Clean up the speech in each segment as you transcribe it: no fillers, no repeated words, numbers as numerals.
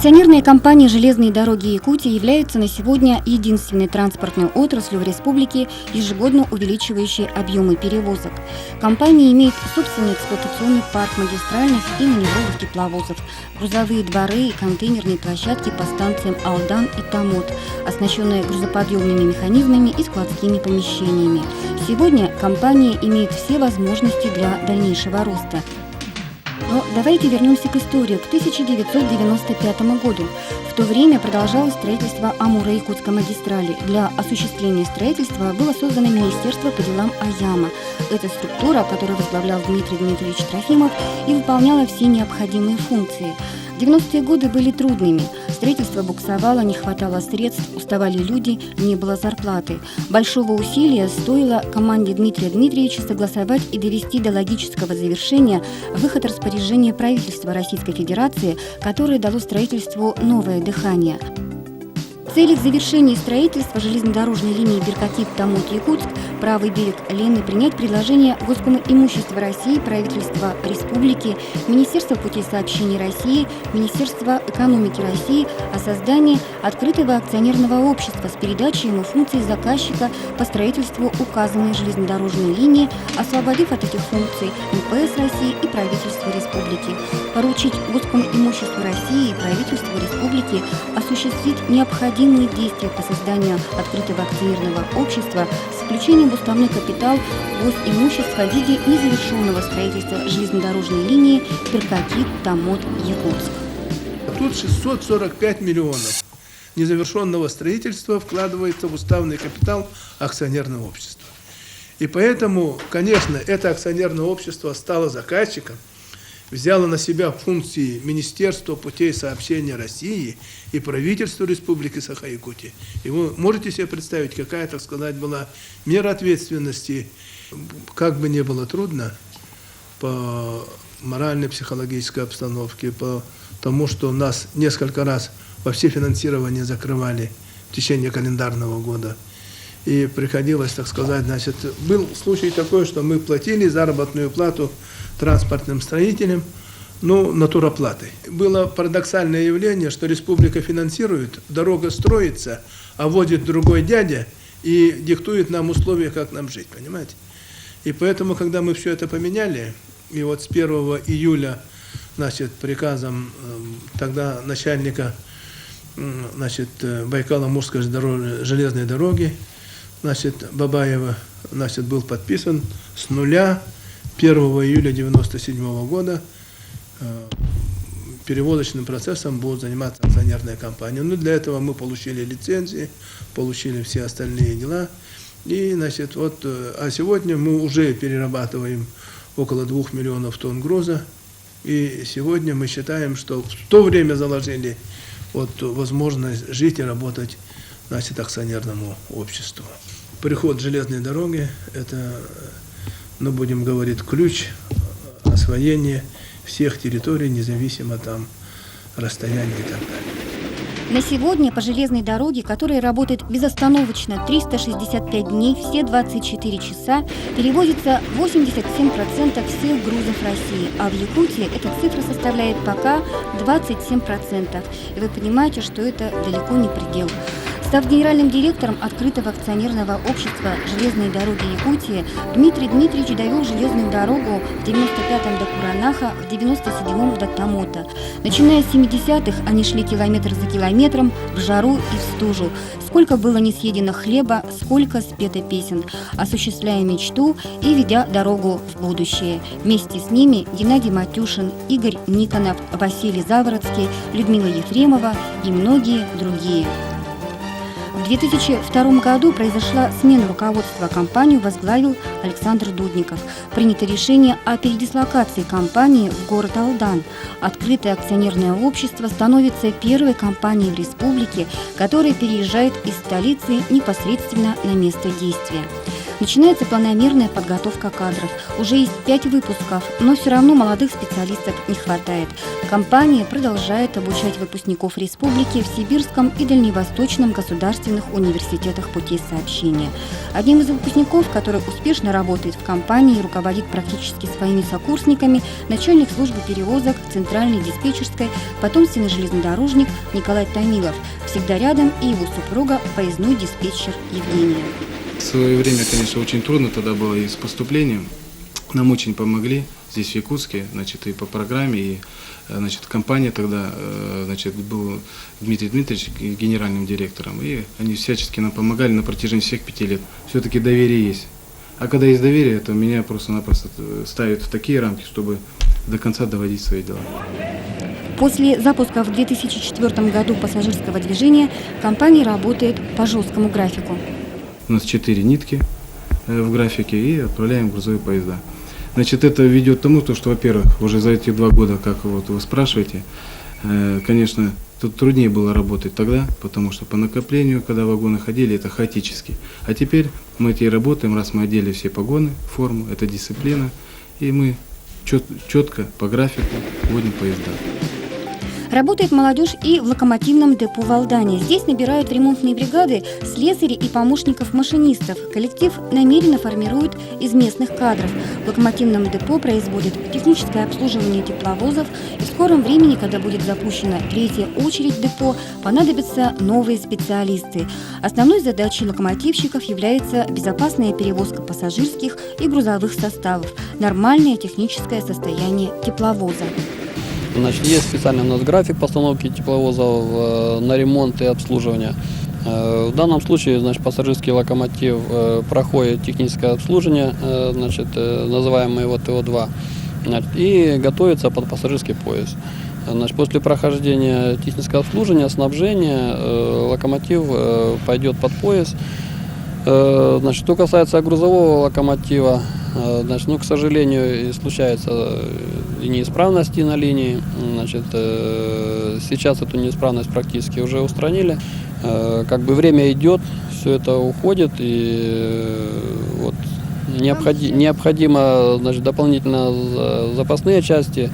Акционерная компания «Железные дороги Якутии» является на сегодня единственной транспортной отраслью в республике, ежегодно увеличивающей объемы перевозок. Компания имеет собственный эксплуатационный парк магистральных и маневровых тепловозов, грузовые дворы и контейнерные площадки по станциям Алдан и Томот, оснащенные грузоподъемными механизмами и складскими помещениями. Сегодня компания имеет все возможности для дальнейшего роста. Но давайте вернемся к истории, к 1995 году. В то время продолжалось строительство Амуро-Якутской магистрали. Для осуществления строительства было создано Министерство по делам АЯМа. Эта структура, которую возглавлял Дмитрий Дмитриевич Трофимов, и выполняла все необходимые функции. 90-е годы были трудными. Строительство буксовало, не хватало средств, уставали люди, не было зарплаты. Большого усилия стоило команде Дмитрия Дмитриевича согласовать и довести до логического завершения выход распоряжения правительства Российской Федерации, которое дало строительству новое дыхание. В целях завершения строительства железнодорожной линии Беркатит-Томот-Якутск правый берег Лены принять предложение Госкомимущества России, правительства Республики, Министерства путей сообщений России, Министерства экономики России о создании открытого акционерного общества с передачей ему функций заказчика по строительству указанной железнодорожной линии, освободив от этих функций МПС России и правительство Республики. Поручить Госкомимуществу России и правительству Республики осуществить необходимые действия по созданию открытого акционерного общества с включением в уставной капитал госимущества в виде незавершенного строительства железнодорожной линии Беркатит-Томот-Якутск. Тут 645 миллионов незавершенного строительства вкладывается в уставный капитал акционерного общества. И поэтому, конечно, это акционерное общество стало заказчиком, взяло на себя функции Министерства путей сообщения России и правительства Республики Саха-Якутия. И вы можете себе представить, какая, так сказать, была мера ответственности, как бы ни было трудно, по моральной, психологической обстановке, по тому, что нас несколько раз во все финансирования закрывали в течение календарного года. И приходилось, так сказать, значит, был случай такой, что мы платили заработную плату транспортным строителям, натуроплатой. Было парадоксальное явление, что республика финансирует, дорога строится, а водит другой дядя и диктует нам условия, как нам жить, понимаете? И поэтому, когда мы все это поменяли, и вот с 1 июля, значит, приказом тогда начальника, значит, Байкало-Амурской железной дороги, значит, Бабаева, значит, был подписан с нуля 1 июля 1997 года перевозочным процессом будет заниматься акционерная компания. Для этого мы получили лицензии, получили все остальные дела. И, значит, а сегодня мы уже перерабатываем около 2 миллионов тонн груза. И сегодня мы считаем, что в то время заложили возможность жить и работать, значит, акционерному обществу. Приход железной дороги – это, будем говорить, ключ освоения всех территорий, независимо там расстояния и так далее. На сегодня по железной дороге, которая работает безостановочно 365 дней, все 24 часа, перевозится 87% всех грузов России, а в Якутии эта цифра составляет пока 27%. И вы понимаете, что это далеко не предел. Став генеральным директором открытого акционерного общества «Железные дороги Якутии», Дмитрий Дмитриевич довел железную дорогу в 95-м до Куранаха, в 97-м до Томота. Начиная с 70-х они шли километр за километром, в жару и в стужу. Сколько было не съедено хлеба, сколько спето песен, осуществляя мечту и ведя дорогу в будущее. Вместе с ними Геннадий Матюшин, Игорь Никонов, Василий Завородский, Людмила Ефремова и многие другие. В 2002 году произошла смена руководства. Компанию возглавил Александр Дудников. Принято решение о передислокации компании в город Алдан. Открытое акционерное общество становится первой компанией в республике, которая переезжает из столицы непосредственно на место действия. Начинается планомерная подготовка кадров. Уже есть 5 выпусков, но все равно молодых специалистов не хватает. Компания продолжает обучать выпускников республики в Сибирском и Дальневосточном государственных университетах путей сообщения. Одним из выпускников, который успешно работает в компании и руководит практически своими сокурсниками, начальник службы перевозок Центральной диспетчерской, потомственный железнодорожник Николай Томилов. Всегда рядом и его супруга, поездной диспетчер Евгения. В свое время, конечно, очень трудно тогда было и с поступлением. Нам очень помогли здесь, в Якутске, значит, и по программе, и, значит, компания тогда, значит, был Дмитрий Дмитриевич генеральным директором, и они всячески нам помогали на протяжении всех 5 лет. Все-таки доверие есть. А когда есть доверие, то меня просто-напросто ставят в такие рамки, чтобы до конца доводить свои дела. После запуска в 2004 году пассажирского движения компания работает по жесткому графику. У нас 4 нитки в графике и отправляем грузовые поезда. Значит, это ведет к тому, что, во-первых, уже за эти 2 года, как вот вы спрашиваете, конечно, тут труднее было работать тогда, потому что по накоплению, когда вагоны ходили, это хаотически. А теперь мы эти работаем, раз мы одели все погоны, форму, это дисциплина, и мы четко по графику вводим поезда. Работает молодежь и в локомотивном депо в Алдане. Здесь набирают ремонтные бригады слесарей и помощников машинистов. Коллектив намеренно формирует из местных кадров. В локомотивном депо производят техническое обслуживание тепловозов. И в скором времени, когда будет запущена 3-я очередь в депо, понадобятся новые специалисты. Основной задачей локомотивщиков является безопасная перевозка пассажирских и грузовых составов, нормальное техническое состояние тепловоза. Значит, есть специальный у нас график постановки тепловозов на ремонт и обслуживание. В данном случае, значит, пассажирский локомотив проходит техническое обслуживание, значит, называемое его ТО-2, значит, и готовится под пассажирский поезд. Значит, после прохождения технического обслуживания, снабжения, локомотив пойдет под поезд. Значит, что касается грузового локомотива, значит, к сожалению, случаются и неисправности на линии. Значит, сейчас эту неисправность практически уже устранили. Как бы время идет, все это уходит, и вот необходимо, значит, дополнительно запасные части.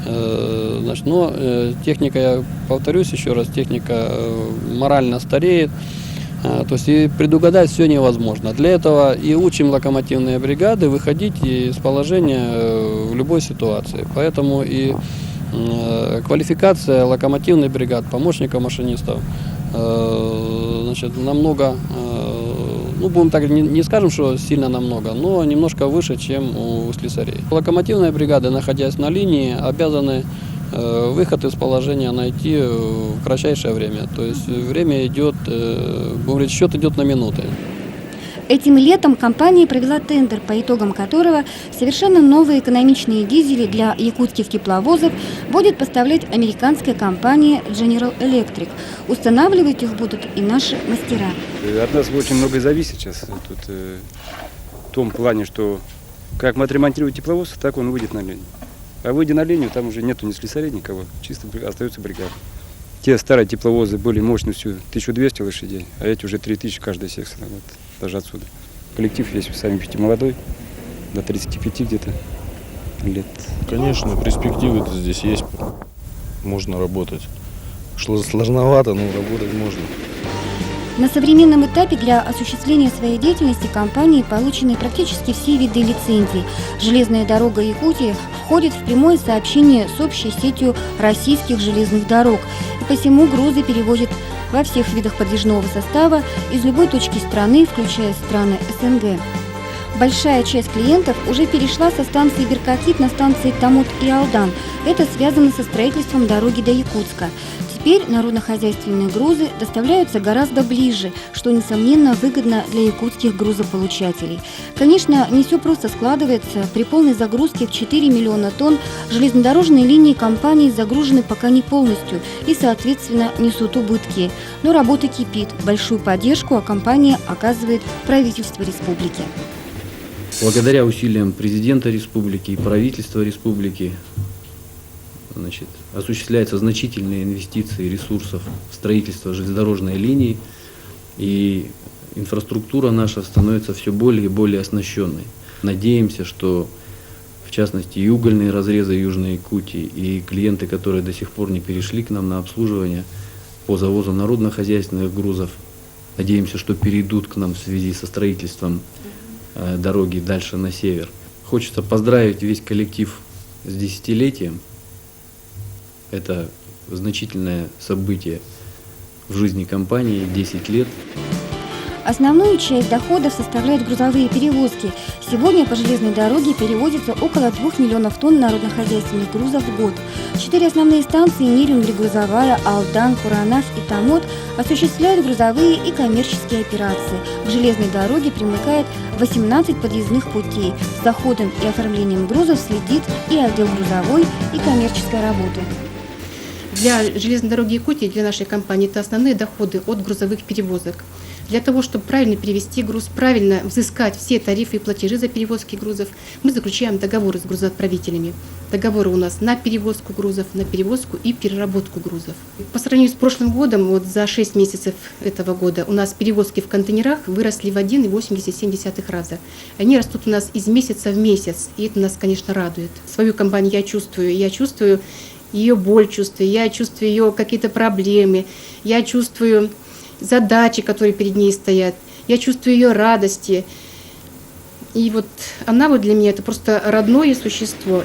Значит, но техника, я повторюсь еще раз, техника морально стареет. То есть и предугадать все невозможно. Для этого и учим локомотивные бригады выходить из положения в любой ситуации. Поэтому и квалификация локомотивных бригад, помощников машинистов, значит, намного, будем так, не скажем, что сильно намного, но немножко выше, чем у слесарей. Локомотивные бригады, находясь на линии, обязаны выход из положения найти в кратчайшее время. То есть время идет, говорит, счет идет на минуты. Этим летом компания провела тендер, по итогам которого совершенно новые экономичные дизели для якутских тепловозов будет поставлять американская компания General Electric. Устанавливать их будут и наши мастера. От нас очень многое зависит сейчас. Тут, в том плане, что как мы отремонтируем тепловоз, так он выйдет на линию. А выйдя на линию, там уже нету ни слесарей, никого, чисто остается бригада. Те старые тепловозы были мощностью 1200 лошадей, а эти уже 3000 каждая секция, вот, даже отсюда. Коллектив есть, вы сами видите, молодой, до 35 где-то лет. Конечно, перспективы здесь есть, можно работать. Сложновато, но работать можно. На современном этапе для осуществления своей деятельности компании получены практически все виды лицензий. Железная дорога Якутии входит в прямое сообщение с общей сетью российских железных дорог. И посему грузы перевозят во всех видах подвижного состава из любой точки страны, включая страны СНГ. Большая часть клиентов уже перешла со станции Беркатит на станции Тамут и Алдан. Это связано со строительством дороги до Якутска. Теперь народно-хозяйственные грузы доставляются гораздо ближе, что, несомненно, выгодно для якутских грузополучателей. Конечно, не все просто складывается. При полной загрузке в 4 миллиона тонн железнодорожные линии компании загружены пока не полностью и, соответственно, несут убытки. Но работа кипит. Большую поддержку компания оказывает правительству республики. Благодаря усилиям президента республики и правительства республики, значит, осуществляются значительные инвестиции ресурсов в строительство железнодорожной линии. И инфраструктура наша становится все более и более оснащенной. Надеемся, что в частности и угольные разрезы Южной Якутии, и клиенты, которые до сих пор не перешли к нам на обслуживание по завозу народно-хозяйственных грузов, надеемся, что перейдут к нам в связи со строительством дороги дальше на север. Хочется поздравить весь коллектив с десятилетием. Это значительное событие в жизни компании, 10 лет. Основную часть доходов составляют грузовые перевозки. Сегодня по железной дороге перевозится около 2 миллионов тонн народно-хозяйственных грузов в год. 4 основные станции Нерюнгри, Грузовая, Алдан, Куранас и Тамот осуществляют грузовые и коммерческие операции. К железной дороге примыкает 18 подъездных путей. За заходом и оформлением грузов следит и отдел грузовой и коммерческой работы. Для железной дороги Якутии, для нашей компании, это основные доходы от грузовых перевозок. Для того, чтобы правильно перевести груз, правильно взыскать все тарифы и платежи за перевозки грузов, мы заключаем договоры с грузоотправителями. Договоры у нас на перевозку грузов, на перевозку и переработку грузов. По сравнению с прошлым годом, вот за 6 месяцев этого года, у нас перевозки в контейнерах выросли в 1,87 раза. Они растут у нас из месяца в месяц, и это нас, конечно, радует. Свою компанию я чувствую ее боль, я чувствую ее какие-то проблемы, я чувствую задачи, которые перед ней стоят, я чувствую ее радости. И вот она вот для меня это просто родное существо.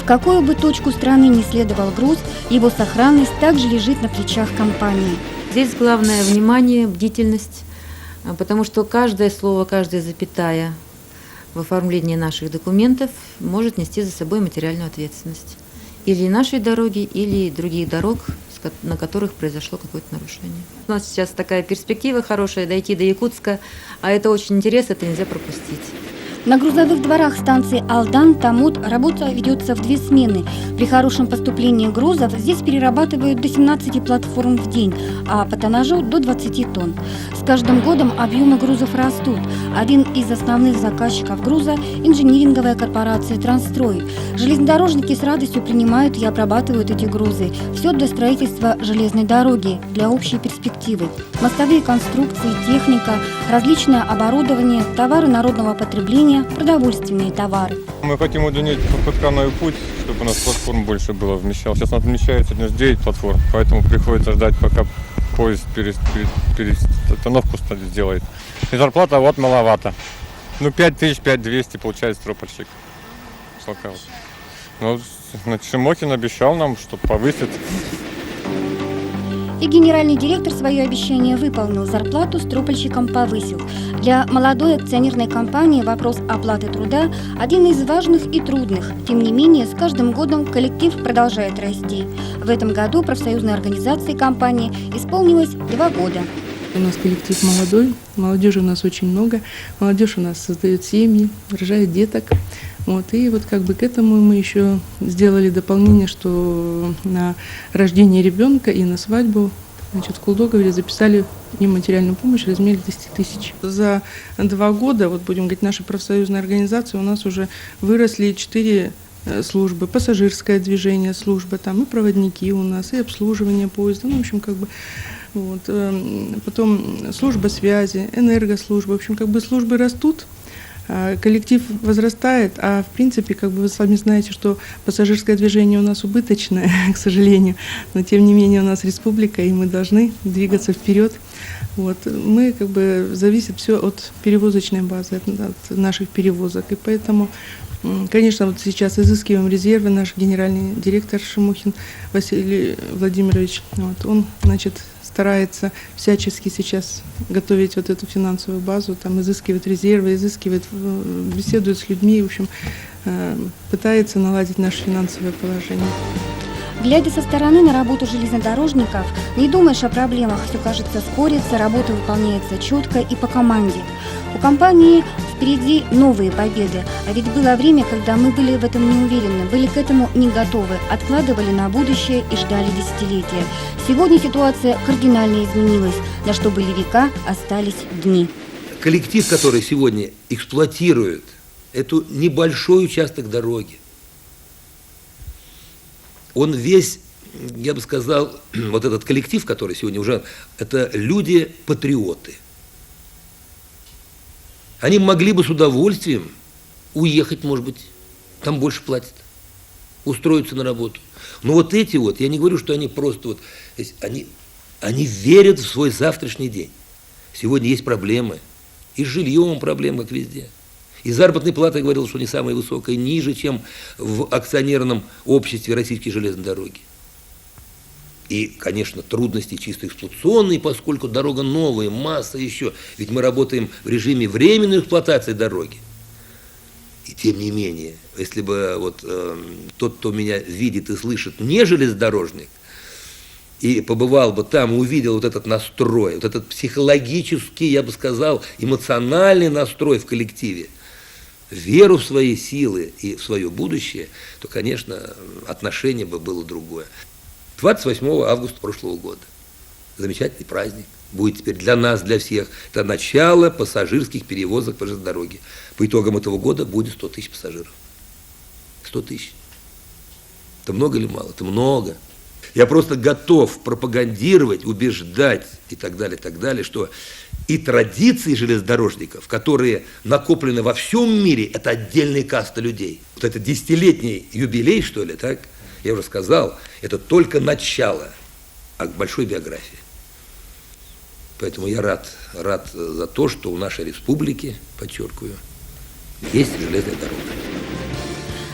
В какую бы точку страны ни следовал груз, его сохранность также лежит на плечах компании. Здесь главное внимание, бдительность, потому что каждое слово, каждая запятая в оформлении наших документов может нести за собой материальную ответственность. Или нашей дороги, или других дорог, на которых произошло какое-то нарушение. У нас сейчас такая перспектива хорошая дойти до Якутска, а это очень интересно, это нельзя пропустить. На грузовых дворах станции Алдан, Тамут работа ведется в 2 смены. При хорошем поступлении грузов здесь перерабатывают до 17 платформ в день, а по тоннажу до 20 тонн. С каждым годом объемы грузов растут. Один из основных заказчиков груза – инжиниринговая корпорация «Трансстрой». Железнодорожники с радостью принимают и обрабатывают эти грузы. Все для строительства железной дороги, для общей перспективы. Мостовые конструкции, техника, различное оборудование, товары народного потребления, продовольственные товары. Мы хотим удлинить подходной путь, чтобы у нас платформ больше было вмещал. Сейчас у нас вмещается 9 платформ, поэтому приходится ждать, пока поезд перестановку сделает. И зарплата вот маловато. 5000, 5200 получает стропольщик. Но Шимохин обещал нам, что повысит. И генеральный директор свое обещание выполнил, зарплату стропольщикам повысил. Для молодой акционерной компании вопрос оплаты труда – один из важных и трудных. Тем не менее, с каждым годом коллектив продолжает расти. В этом году профсоюзной организации компании исполнилось 2 года. У нас коллектив молодой, молодежи у нас очень много, молодежь у нас создает семьи, рожает деток. И вот как бы к этому мы еще сделали дополнение, что на рождение ребенка и на свадьбу в Кулдогове записали нематериальную помощь в размере 10 тысяч. За 2 года, будем говорить, нашей профсоюзной организации у нас уже выросли 4 службы, пассажирское движение, служба, там и проводники у нас, и обслуживание поезда, потом служба связи, энергослужба, службы растут. Коллектив возрастает, а в принципе, вы сами знаете, что пассажирское движение у нас убыточное, к сожалению, но тем не менее у нас республика, и мы должны двигаться вперед. Мы зависит все от перевозочной базы, от наших перевозок, и поэтому, конечно, сейчас изыскиваем резервы. Наш генеральный директор Шимохин Василий Владимирович, он, старается всячески сейчас готовить эту финансовую базу, изыскивает резервы, беседует с людьми, пытается наладить наше финансовое положение. Глядя со стороны на работу железнодорожников, не думаешь о проблемах, все кажется спорится, работа выполняется четко и по команде. У компании впереди новые победы, а ведь было время, когда мы были в этом не уверены, были к этому не готовы, откладывали на будущее и ждали десятилетия. Сегодня ситуация кардинально изменилась, на что были века, остались дни. Коллектив, который сегодня эксплуатирует эту небольшой участок дороги, он весь, я бы сказал, этот коллектив, который сегодня уже, это люди-патриоты. Они могли бы с удовольствием уехать, может быть, там больше платят, устроиться на работу. Но вот эти вот, я не говорю, что они просто вот, они верят в свой завтрашний день. Сегодня есть проблемы, и с жильем проблемы, как везде. И заработная плата, я говорил, что не самая высокая, ниже, чем в акционерном обществе Российские железные дороги. И, конечно, трудности чисто эксплуатационные, поскольку дорога новая, масса еще. Ведь мы работаем в режиме временной эксплуатации дороги. И тем не менее, если бы вот тот, кто меня видит и слышит, не железнодорожник, и побывал бы там, увидел вот этот настрой, вот этот психологический, я бы сказал, эмоциональный настрой в коллективе, веру в свои силы и в свое будущее, то, конечно, отношение бы было другое. 28 августа прошлого года. Замечательный праздник. Будет теперь для нас, для всех. Это начало пассажирских перевозок по железной дороге. По итогам этого года будет 100 тысяч пассажиров. 100 тысяч. Это много или мало? Это много. Я просто готов пропагандировать, убеждать и так далее, что и традиции железнодорожников, которые накоплены во всем мире, это отдельная каста людей. Вот это 10-летний юбилей, что ли, так? Я уже сказал, это только начало большой биографии. Поэтому я рад за то, что у нашей республики, подчеркиваю, есть железная дорога.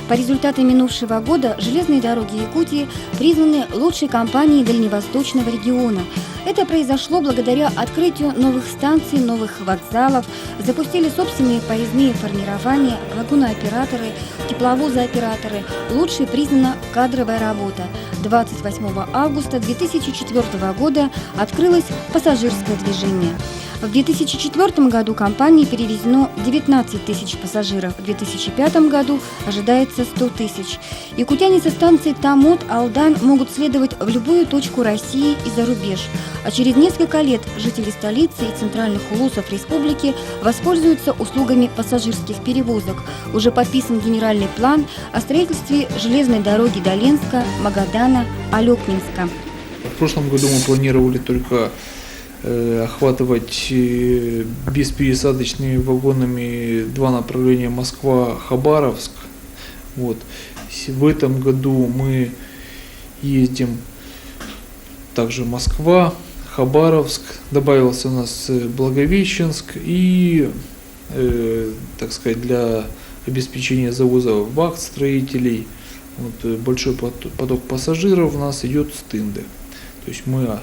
По результатам минувшего года железные дороги Якутии признаны лучшей компанией Дальневосточного региона. Это произошло благодаря открытию новых станций, новых вокзалов, запустили собственные поездные формирования, вагонооператоры, тепловозооператоры. Лучшей признана кадровая работа. 28 августа 2004 года открылось пассажирское движение. В 2004 году компании перевезено 19 тысяч пассажиров, в 2005 году ожидается 100 тысяч. Якутяне со станции Тамот, Алдан могут следовать в любую точку России и за рубеж. А через несколько лет жители столицы и центральных улусов республики воспользуются услугами пассажирских перевозок. Уже подписан генеральный план о строительстве железной дороги до Ленска, Магадана, Алекминска. В прошлом году мы планировали только охватывать беспересадочными вагонами два направления Москва-Хабаровск. Вот. В этом году мы ездим также Москва, Хабаровск, добавился у нас Благовещенск и, так сказать, для обеспечения завоза вахт строителей большой поток пассажиров у нас идет с Тынды. То есть мы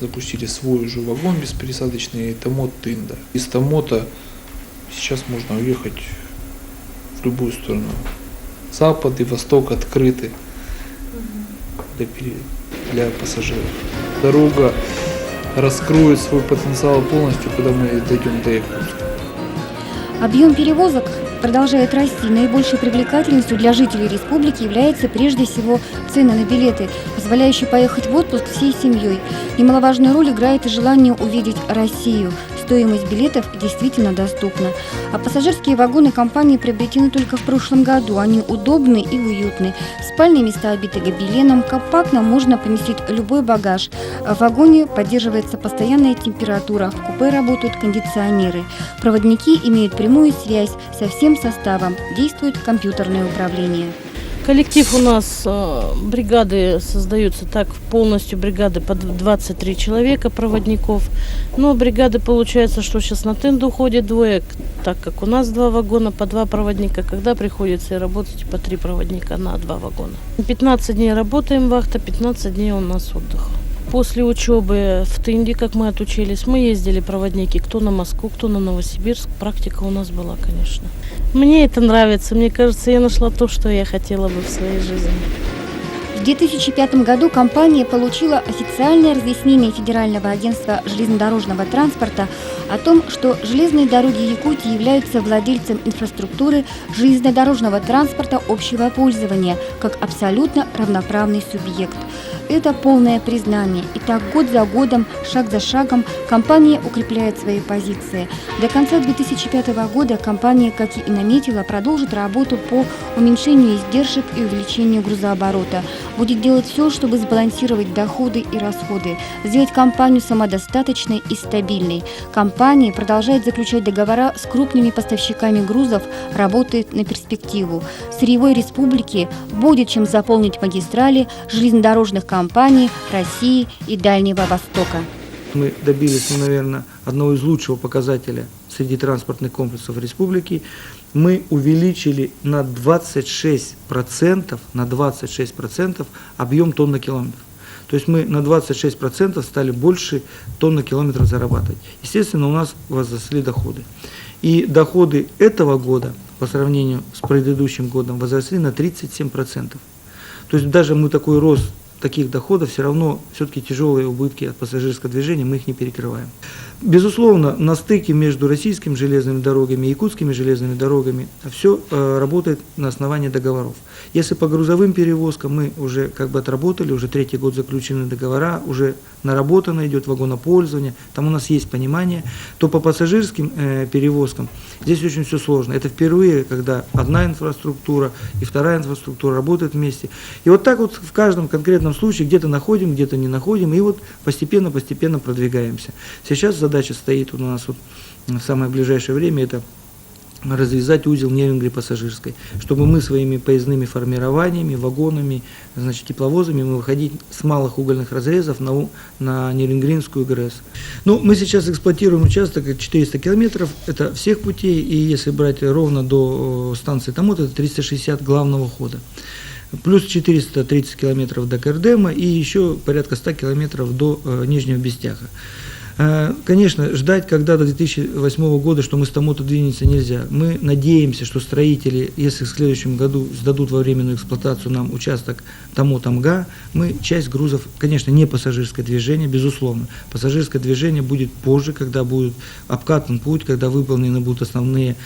запустили свой уже вагон беспересадочный Тамот-Тында. Из Тамота сейчас можно уехать в любую сторону. Запад и восток открыты для пассажиров. Дорога раскроет свой потенциал полностью, когда мы дойдем до Якутска. Объем перевозок продолжает расти. Наибольшей привлекательностью для жителей республики является прежде всего цены на билеты, позволяющие поехать в отпуск всей семьей. Немаловажную роль играет и желание увидеть Россию. Стоимость билетов действительно доступна. А пассажирские вагоны компании приобретены только в прошлом году. Они удобны и уютны. Спальные места обиты гобеленом, компактно можно поместить любой багаж. В вагоне поддерживается постоянная температура, в купе работают кондиционеры. Проводники имеют прямую связь со всем составом, действует компьютерное управление. Коллектив у нас, бригады создаются так, полностью бригады по 23 человека проводников. Но бригады получается, что сейчас на Тынду уходит двое, так как у нас 2 вагона по 2 проводника, когда приходится работать по 3 проводника на 2 вагона. 15 дней работаем вахта, 15 дней у нас отдых. После учебы в Тынде, как мы отучились, мы ездили проводники, кто на Москву, кто на Новосибирск. Практика у нас была, конечно. Мне это нравится. Мне кажется, я нашла то, что я хотела бы в своей жизни. В 2005 году компания получила официальное разъяснение Федерального агентства железнодорожного транспорта о том, что железные дороги Якутии являются владельцем инфраструктуры железнодорожного транспорта общего пользования как абсолютно равноправный субъект. это полное признание. И так год за годом, шаг за шагом компания укрепляет свои позиции. До конца 2005 года компания, как и наметила, продолжит работу по уменьшению издержек и увеличению грузооборота. Будет делать все, чтобы сбалансировать доходы и расходы, сделать компанию самодостаточной и стабильной. Компания продолжает заключать договора с крупными поставщиками грузов, работает на перспективу. В Сырьевой Республике будет чем заполнить магистрали железнодорожных компаний России и Дальнего Востока. Мы добились, наверное, одного из лучшего показателя среди транспортных комплексов республики. Мы увеличили на 26% объем тонн на километр. То есть мы на 26% стали больше тонн на километр зарабатывать. Естественно, у нас возросли доходы. И доходы этого года по сравнению с предыдущим годом возросли на 37%. То есть даже мы такой рост таких доходов, все равно все-таки тяжелые убытки от пассажирского движения, мы их не перекрываем. Безусловно, на стыке между российскими железными дорогами и якутскими железными дорогами все работает на основании договоров. Если по грузовым перевозкам мы уже отработали, уже 3-й год заключены договора, уже наработано идет вагонопользование, там у нас есть понимание, то по пассажирским перевозкам здесь очень все сложно. Это впервые, когда одна инфраструктура и вторая инфраструктура работают вместе. И вот так вот в каждом конкретном случае где-то находим, где-то не находим, и вот постепенно продвигаемся. Сейчас задача стоит у нас в самое ближайшее время, это развязать узел Нерюнгри-Пассажирской, чтобы мы своими поездными формированиями, вагонами, тепловозами мы выходить с малых угольных разрезов на Нерюнгринскую ГРЭС. Мы сейчас эксплуатируем участок 400 километров, это всех путей, и если брать ровно до станции Томот, это 360 главного хода. Плюс 430 километров до Кердема и еще порядка 100 километров до Нижнего Бестяха. Конечно, ждать когда-то 2008 года, что мы с Томота двинемся, нельзя. Мы надеемся, что строители, если в следующем году сдадут во временную эксплуатацию нам участок Томот-Амга, мы часть грузов, конечно, не пассажирское движение, безусловно. Пассажирское движение будет позже, когда будет обкатан путь, когда выполнены будут основные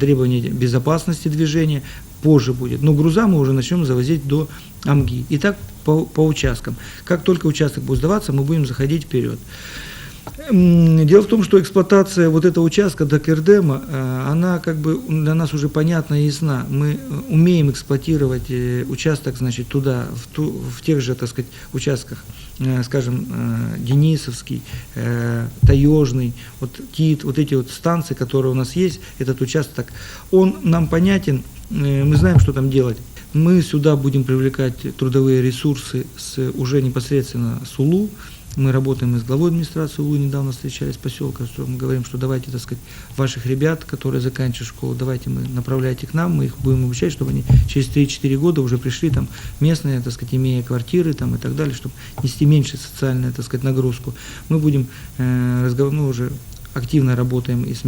требования безопасности движения, позже будет. Но груза мы уже начнем завозить до Амги. И так по участкам. Как только участок будет сдаваться, мы будем заходить вперед. Дело в том, что эксплуатация вот этого участка до Кердема, она для нас уже понятна и ясна. Мы умеем эксплуатировать участок, туда, в тех же, участках, скажем, Денисовский, Таежный, Кит, эти станции, которые у нас есть, этот участок, он нам понятен, мы знаем, что там делать. Мы сюда будем привлекать трудовые ресурсы уже непосредственно с УЛУ. Мы работаем и с главой администрации УЛУ, недавно встречались в поселке, что мы говорим, что давайте, ваших ребят, которые заканчивают школу, давайте мы направляйте к нам, мы их будем обучать, чтобы они через 3-4 года уже пришли местные, имея квартиры и так далее, чтобы нести меньше социальную, нагрузку. Мы будем уже активно работаем и с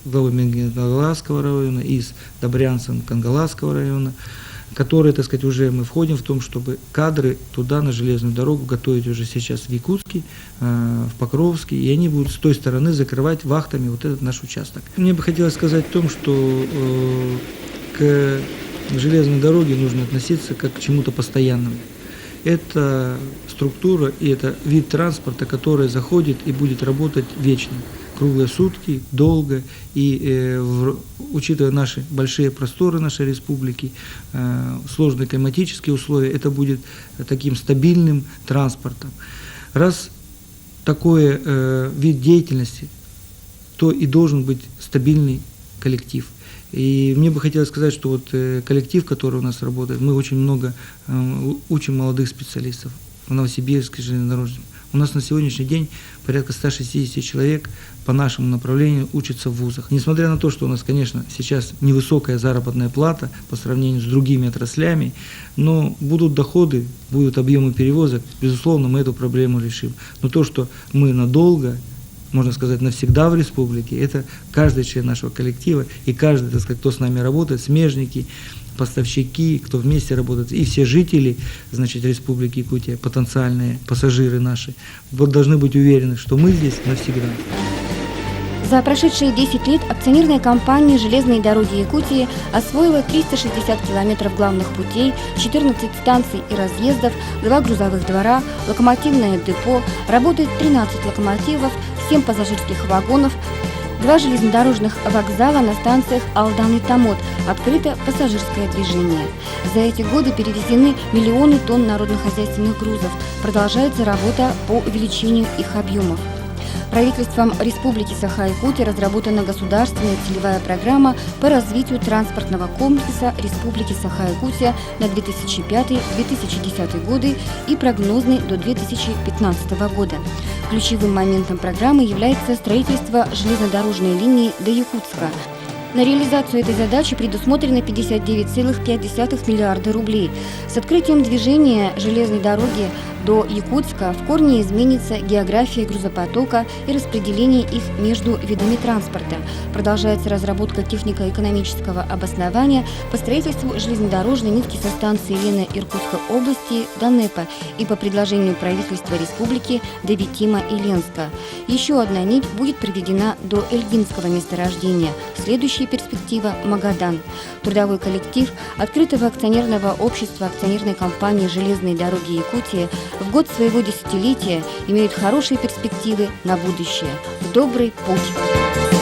главой Мегенгаласского района, и с добрянцем Кангаласского района, которые, уже мы входим в том, чтобы кадры туда, на железную дорогу, готовить уже сейчас в Якутске, в Покровске, и они будут с той стороны закрывать вахтами этот наш участок. Мне бы хотелось сказать о том, что к железной дороге нужно относиться как к чему-то постоянному. Это структура и это вид транспорта, который заходит и будет работать вечно. Круглые сутки, долго, и учитывая наши большие просторы нашей республики, сложные климатические условия, это будет таким стабильным транспортом. Раз такой вид деятельности, то и должен быть стабильный коллектив. И мне бы хотелось сказать, что коллектив, который у нас работает, мы очень много учим молодых специалистов в Новосибирске железнодорожном. У нас на сегодняшний день порядка 160 человек по нашему направлению учатся в вузах. Несмотря на то, что у нас, конечно, сейчас невысокая заработная плата по сравнению с другими отраслями, но будут доходы, будут объемы перевозок, безусловно, мы эту проблему решим. Но то, что мы надолго, можно сказать, навсегда в республике, это каждый член нашего коллектива и каждый, кто с нами работает, смежники, поставщики, кто вместе работает, и все жители, Республики Якутия, потенциальные пассажиры наши, должны быть уверены, что мы здесь навсегда. За прошедшие 10 лет акционерная компания «Железные дороги Якутии» освоила 360 километров главных путей, 14 станций и разъездов, 2 грузовых двора, локомотивное депо, работает 13 локомотивов, 7 пассажирских вагонов, 2 железнодорожных вокзала на станциях Алдан и Тамот, открыто пассажирское движение. За эти годы перевезены миллионы тонн народно-хозяйственных грузов. Продолжается работа по увеличению их объемов. Правительством Республики Саха-Якутия разработана государственная целевая программа по развитию транспортного комплекса Республики Саха-Якутия на 2005-2010 годы и прогнозный до 2015 года. Ключевым моментом программы является строительство железнодорожной линии до Якутска. На реализацию этой задачи предусмотрено 59,5 миллиарда рублей. С открытием движения железной дороги до Якутска в корне изменится география грузопотока и распределение их между видами транспорта. Продолжается разработка технико-экономического обоснования по строительству железнодорожной нитки со станции Лена Иркутской области до НЭПа и по предложению правительства республики до Витима и Ленска. Еще одна нить будет приведена до Эльгинского месторождения. Следующая перспектива – Магадан. Трудовой коллектив открытого акционерного общества акционерной компании «Железные дороги Якутии» в год своего десятилетия имеют хорошие перспективы на будущее. В добрый путь!